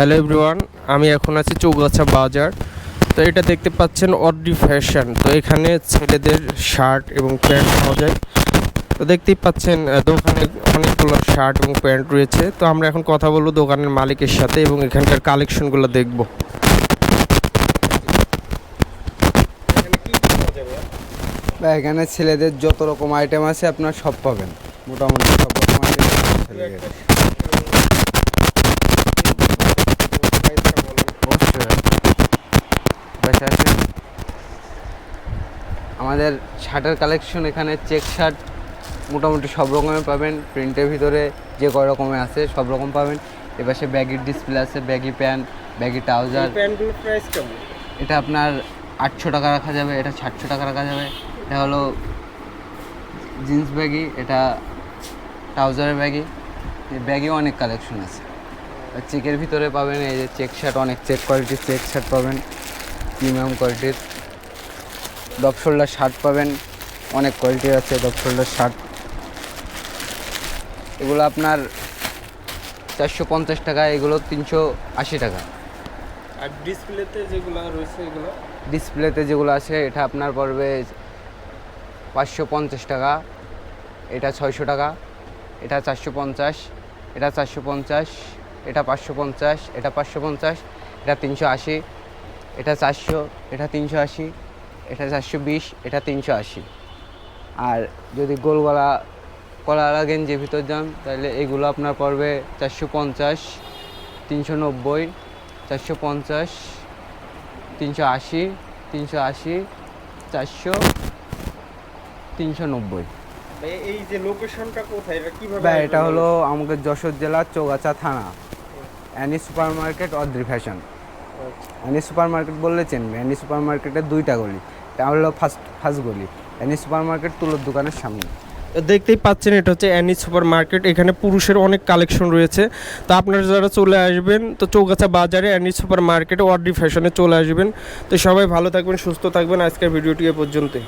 Hello everyone, আমি এখন আছি চৌগাছা বাজার। তো এটা দেখতে পাচ্ছেন অড্রি ফ্যাশন। তো এখানে ছেলেদের শার্ট এবং প্যান্ট পাওয়া যায়। তো দেখতেই পাচ্ছেন দোকানে অনেকগুলো শার্ট এবং প্যান্ট রয়েছে। তো আমরা এখন কথা বলবো দোকানের মালিকের সাথে এবং এখানকার কালেকশনগুলো দেখব। এখানে ছেলেদের যত রকম আইটেম আছে আপনার সব পাবেন, মোটামুটি সব রকম আইটেম ছেলেদের। আমাদের শার্টের কালেকশন এখানে চেক শার্ট মোটামুটি সব রকমের পাবেন, প্রিন্টের ভিতরে যে কয় রকমের আছে সব রকম পাবেন। এপাশে ব্যাগির ডিসপ্লে আছে, ব্যাগি প্যান্ট, ব্যাগি ট্রাউজার। প্যান্টগুলোর প্রাইস কেমন? এটা আপনার 800 টাকা রাখা যাবে, এটা 700 টাকা রাখা যাবে। এটা হলো জিন্স ব্যাগি, এটা ট্রাউজারের ব্যাগি। এই ব্যাগেও অনেক কালেকশন আছে। আর চেকের ভিতরে পাবেন এই যে চেক শার্ট, অনেক চেক কোয়ালিটির চেক শার্ট পাবেন, প্রিমিয়াম কোয়ালিটির। ডপ শোল্ডার শার্ট পাবেন, অনেক কোয়ালিটির আছে ডপ শোল্ডার শার্ট। এগুলো আপনার 450 টাকা, এগুলো 380 টাকা। আর ডিসপ্লেতে যেগুলো রয়েছে এগুলো? ডিসপ্লেতে যেগুলো আছে এটা আপনার পড়বে 550 টাকা, এটা 600 টাকা, এটা 450, এটা 450, এটা 550, এটা 550, এটা 380, এটা 400, এটা 380, এটা 420, এটা 380। আর যদি গোল কলা গেঞ্জির ভিতর যান তাহলে এগুলো আপনার পড়বে 450, 390, 450, 380, 380, 400, 390। এই যে লোকেশনটা কোথায়, এটা কিভাবে? এটা হলো আমাদের যশোর জেলার চৌগাছা থানা, Annie supermarket, Audrey fashion. Annie supermarket বললে চেনবে। অ্যানি সুপার মার্কেটের 2টা গলি, এটা হলো ফার্স্ট গলি, অ্যানি সুপার মার্কেট তুলোর দোকানের সামনে। দেখতেই পাচ্ছেন এটা হচ্ছে অ্যানি সুপার মার্কেট। এখানে পুরুষের অনেক কালেকশন রয়েছে। তো আপনারা যারা চলে আসবেন তো চৌগাছা বাজারে অ্যানি সুপার মার্কেটে অড্রি ফ্যাশনে চলে আসবেন। তো সবাই ভালো থাকবেন, সুস্থ থাকবেন। আজকের ভিডিওটি এ পর্যন্তই।